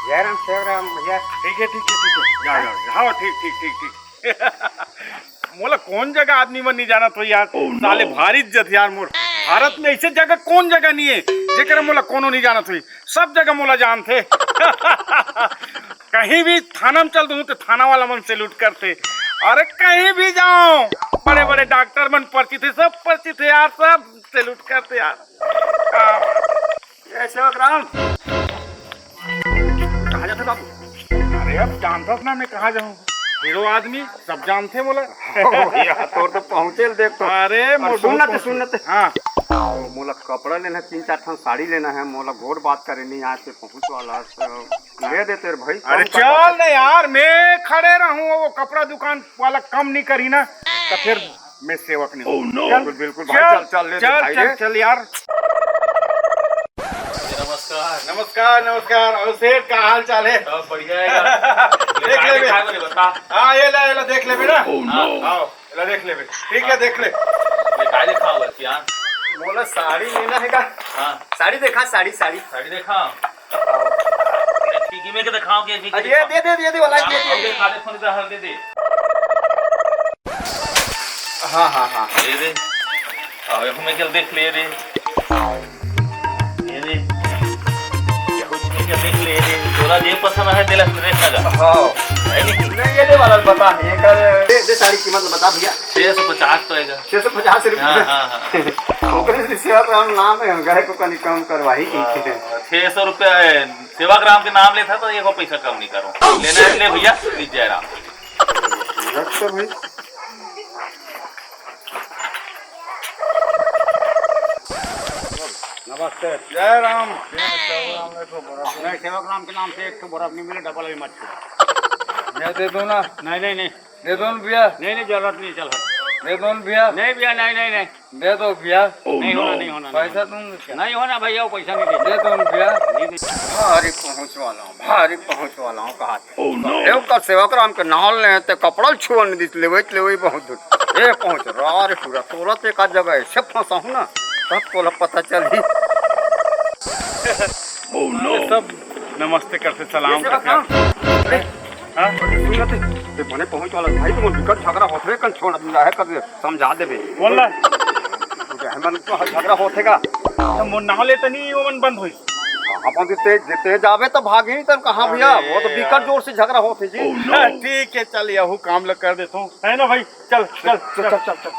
जयराम शिवराम भैया। ठीक है जा हाँ ठीक ठीक ठीक ठीक मोला कौन जगह आदमी मन नहीं जाना तो यार साले भारी इज्जत यार मोर भारत में ऐसे जगह कौन जगह नहीं है जेकर मोला कोनो नहीं जाना थी सब जगह मोला जानते कहीं भी थाना में चल दूं तो थाना वाला मन सैल्यूट करते अरे कहीं भी जाओ बड़े बड़े डॉक्टर मन परिचित है सब परिचित है यार सब सैल्यूट करते यार। जय शिवराम। कहाँ जाते बाबू? अरे अब जानता ना मैं कहाँ जाऊँ हीरो आदमी सब जानते बोला तो पहुँचे देख तो। अरे सुनते हाँ मोला कपड़ा लेना है 3-4 ठन साड़ी लेना है मोला घोड़ बात करे नहीं आज से पहुँच वाला ले देते भाई। अरे चल ना यार मैं खड़े रहूँ वो कपड़ा दुकान वाला कम नहीं करी ना तो फिर मैं सेवक नहीं हूँ। बिल्कुल बिल्कुल भाई चल चल यार। नमस्कार नमस्कार नमस्कार और सेठ का हाल चाल है? सब बढ़िया है। देख ले बता। हाँ ये ला देख ले बेटा। आओ ये देख ले ठीक है देख ले। ये काय देखा हुआ क्या? मोला साड़ी लेना है का? हाँ साड़ी देखा साड़ी देखा ठीक में के दिखाओ के ये दे वाला दे खाले फोन पे हल दे हाँ दे और एक में के देख ले रे ये रे कुछ में के देख ले रे तोरा जे पसंद है दिल से रेट लगा। हां है नहीं ये दे वाला बता ये कर दे साड़ी कीमत बता भैया। 650 तो आएगा 650 रुपये। हाँ ओकरे से सेवाग्राम नाम है गए को कनी कम करवाही की 600 रुपये सेवाग्राम के नाम लेता तो ये पैसा कम नहीं करूँ लेना है ले भैया जयराम रख भाई। नमस्ते जय राम। नहीं सेवाग्राम के नाम से एक तो बर्फ नहीं मिले डबल भी मत मैं दे दूँ ना? नहीं दे दो भैया। नहीं जरूरत नहीं चल दे दो भैया। नहीं भैया नहीं दे दो भैया। नहीं होना पैसा दूंगा नहीं होना भैया वो पैसा नहीं दे दो भैया। भारी पहुँच वाला हूँ कहा का सेवाग्राम के नाल ले ते कपड़ा छुआ नहीं दिस लेवे बहुत दूर ए पहुँच रहा रे पूरा तोला ते का जगह ऐसे फंसा हूँ ना तब तोला पता चली। सब नमस्ते करते सलाम करते हाँ सुनते बने पहुँच वाला भाई तुम विकट झगड़ा होते कन छोड़ है कर समझा देबे बोल ला मन तो झगड़ा होतेगा तो मोर नाव ले तनी वो मन बंद हुई अपन जिते जावे तो भागे नहीं तब कहाँ भैया वो तो विकट जोर से झगड़ा होते जी। ठीक है चल यहू काम लग कर देता हूँ है ना भाई चल चल चल चल चल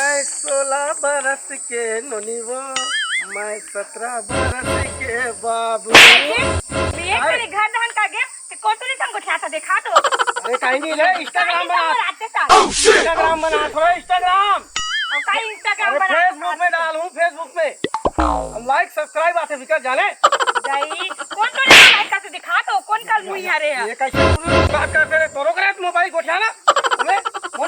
16 बरस के नोनीवो मैं 17 बरस के बाबू। घर धान का गे कोटरी संग ठाता देखा तो अरे कहीं नहीं ले इंस्टाग्राम बना थोड़ा इंस्टाग्राम और काई इंस्टाग्राम अरे बना फेसबुक में डालूं फेसबुक में लाइक सब्सक्राइब आते विकट जाने जाई कौन तो लाइक का दिखा तो कौन कल मुई हरे ये कैसे बात करते रे तोरो करे मोबाइल को उठाना हमें कोन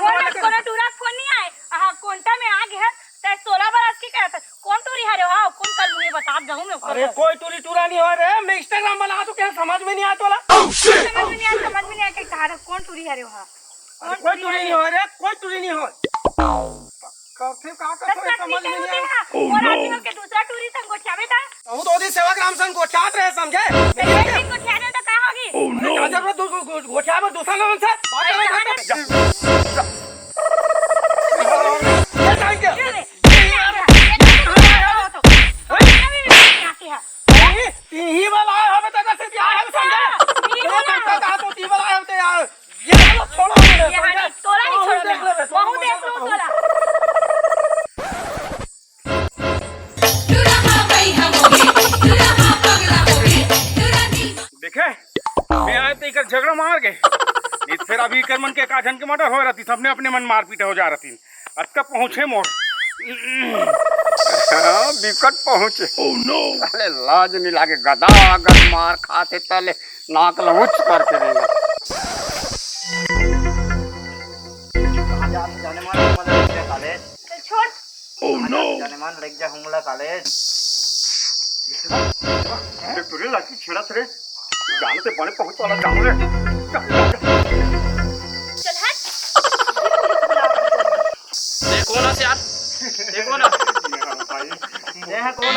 टूरा फोन नहीं आए हां कोनटा में आ गया ते 16 बरस की कहता कौन टूरी हरे हां कौन कल मुझे बता जाऊं मैं अरे कोई टूरा नहीं हो रे मैं इंस्टाग्राम बना तो क्या समझ में नहीं आता वाला समझ में नहीं आ के कहा कौन टूरी हरे हां कोई टूरी नहीं हो रे कोई टूरी नहीं हो करते का करते समझ में नहीं आ और आदमी के दूसरा टूरी संग चावे था हम तो ओदी सेवाग्राम संग गोचात रहे समझे को ठाने तो का होगी का जरूरत गोचा में दूसरा लोगन से बात ही वाला हमें तक से क्या है समझे ये तक तो ती वाला है यार ये लो छोड़ो ये हां तोला नहीं छोड़ बहुत देख लो तोला देखे मैं आए तो इकर झगड़ा मार गए इस फिर अभी कर मन के काजन के मर्डर हो रही सबने अपने मन मारपीट हो जा रही अब तक पहुंचे मोड़ विकट पहुँचे अरे लाज नहीं लागे गदा अगर मार खाते तले नाक लहुच करके रहेगा। जाने मान कॉलेज छोड़ जाने मान लग जा हुंगला कॉलेज तुरे लड़की छिड़त रे जानते बने पहुँच वाला जाऊँ रे चल हट देखो ना यार देखो ना ये है कौन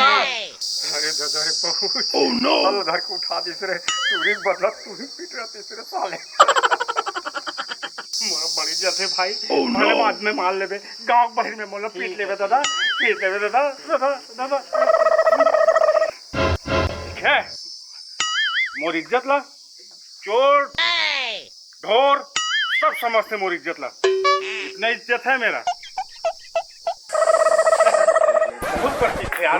अरे दादा रे पहुंच ओह नो उधर को उठा तीसरे तूरी बदला तू ही पीट रहा तीसरे साले मोर बड़ी जाते भाई भले बाद में मार लेबे गांव बाहर में मोला पीट लेबे दादा दादा ठीक है मोर इज्जत ला चोर ढोर सब समझते मोर इज्जत ला इतना इज्जत है मेरा बहुत परिचित है यार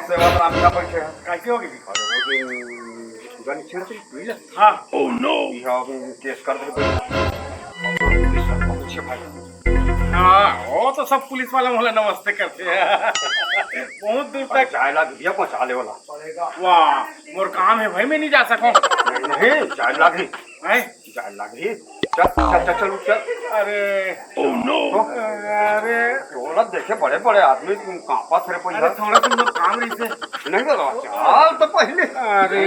सेवाग्राम का पैसे कैसे होगी अरे वो दिन गानी छेड़ से पी ले हाँ ओह नो यहां केस कर दे पीछे भाई हाँ वो तो सब पुलिस वाला मोला नमस्ते करते हैं बहुत दूर तक जायला भिया पहुंचा ले वाला वाह मोर काम है भाई मैं नहीं जा सकूं नहीं जायला भी हैं जायला भी चल अरे ओह नो अरे टोला देखे बड़े बड़े आदमी तुम कांपा थे अरे पैसा थोड़ा सा मोर काम रही से नहीं करो चल तो पहले अरे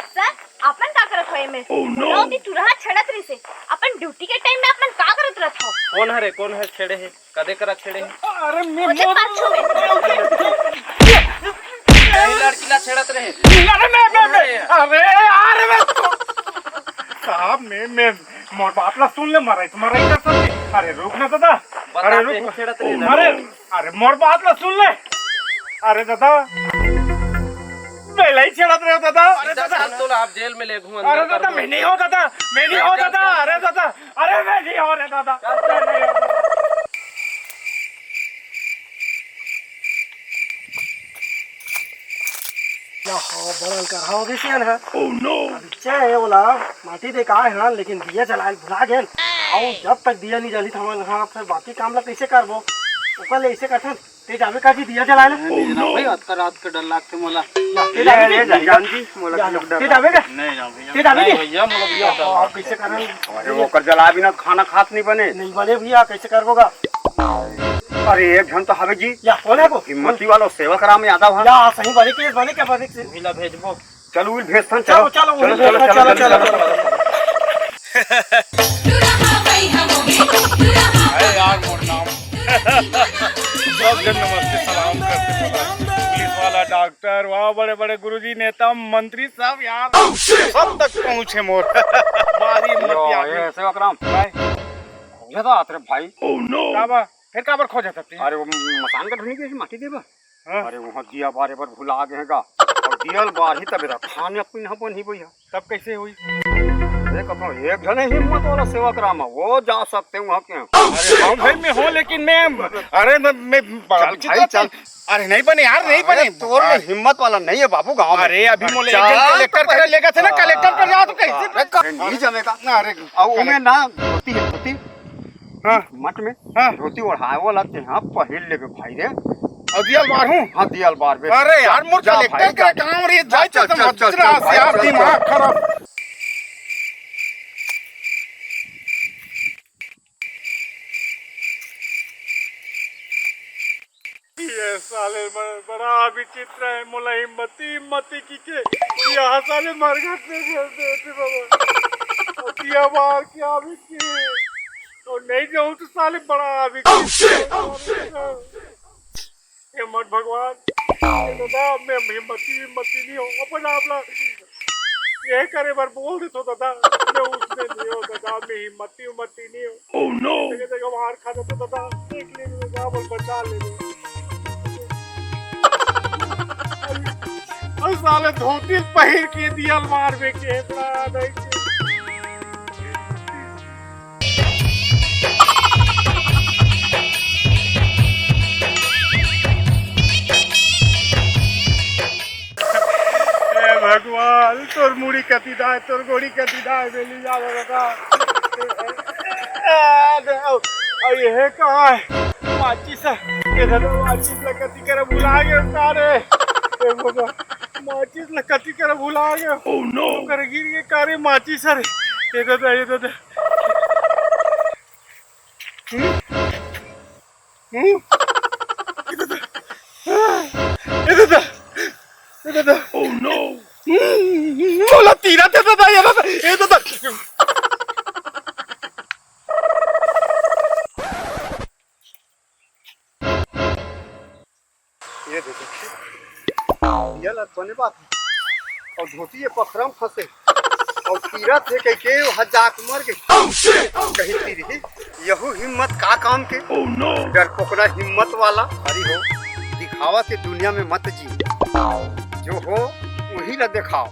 सर अपन का करत होए में नो दी तुरहा छड़त रही से अपन ड्यूटी के टाइम में अपन का करत रहत हो कौन है छेड़े है कदे करा छेड़े है अरे मैं मुझे पाछू में यही लड़की ला छेड़त रहे अरे मैं साहब मैं मोर बाप ला सुन ले मराई तुम्हारा इधर सब अरे रुक ना दादा अरे रुक छेड़त रहे अरे मोर बात ला सुन ले अरे दादा पहले ही छेड़त रहे हो दादा अरे दादा तो आप जेल में ले घूम अरे दादा मैं नहीं हो दादा अरे दादा अरे मैं नहीं हो रे दादा बड़ल कर हाउ दिसियन है ओह नो चाहे बोला माटी दे का है लेकिन दिया जलाए भुला गेल और जब तक दिया नहीं जली हमन हां फिर बाकी काम ला कैसे करबो ओकले ऐसे करथन ते जावे का जी दिया जलाए भाई अतका रात के डर लागते मोला ते जावे जान जी मोला ते जावे का नहीं जाओ भैया ते जावे भैया मोला भैया आप कैसे करन अरे वो कर जला बिना खाना खात नहीं बने नहीं बने भैया कैसे करबोगा अरे एक घंटा तो हवे जी या कौन है वो हिम्मती वालों सेवाग्राम यादव है या सही बने के बने क्या बने से मिला भेजबो चलो विल भेजतन चलो चलो चलो अरे यार मोर नाम सब जन नमस्ते सलाम करते पुलिस वाला डॉक्टर वहाँ बड़े बड़े गुरुजी नेता मंत्री सब यार सब तक पहुँचे मोर बारी मत यार ये सेवाग्राम ये तो आते भाई ओह नो काबा फिर काबर खो जाते हैं अरे वो मकान का ढूंढने की माटी देबा हाँ? अरे वहाँ दिया बारे पर भुला गए का और दियल बार ही तब खाने पीने अपन ही भैया तब कैसे हुई एक अपना एक जने हिम्मत वाला सेवाग्राम है वो जा सकते हैं वहाँ के अरे हम भाई में हो लेकिन मैं अरे मैं भाई चल अरे नहीं बने यार नहीं बने तोर में हिम्मत वाला नहीं है बाबू गाँव में अरे अभी मोले कलेक्टर कर लेगा था ना कलेक्टर कर जाओ तो कैसे अरे नहीं जमेगा अरे और उमें ना धोती है धोती हाँ मठ में हाँ धोती ओढ़ाए वाला ते हाँ पहिल लेके भाई रे और दियल बार हूँ हाँ दियल बार में अरे यार मोर जा कलेक्टर भाई, का जा। काम रे जाए चल, तो चल, मत चल, रहा चल, यार चल, दिमाग खराब ये साले बड़ा विचित्र है मोला हिम्मती की के यहाँ साले मरघट में भेज देते बाबा और दिया बार क्या भी किए और नहीं जाऊँ तो साले बड़ा विचित्र हे मत भगवान दादा मैं हिम्मती नहीं हूँ अपन आप लोग ये करे बार बोल दे तो दादा मैं उसमें नहीं हो दादा मैं हिम्मती नहीं हूँ ओह नो जगह बाहर खा तो दादा देख ले दादा बोल बचा ले और साले धोती पहिर के दिया मार में के बड़ा नहीं भगवान तोर मुड़ी कती दाए तोर गोड़ी कती दाए मेली जा लगा और ये कहाँ है माचिस इधर माचिस लकती कर भुला गए सारे माचिस लकती कर भुला गए ओह नो कर गिर के कारे माचिस सर इधर ओह नो बोला तीरा थे दादा ये दादा ये लत बने बात और धोती पखरम फंसे और तीरथ है के हजाक मर गए कहीं तीर यहू हिम्मत का काम के डर पोकरा हिम्मत वाला अरे हो दिखावा के दुनिया में मत जी जो हो वही ला दिखाओ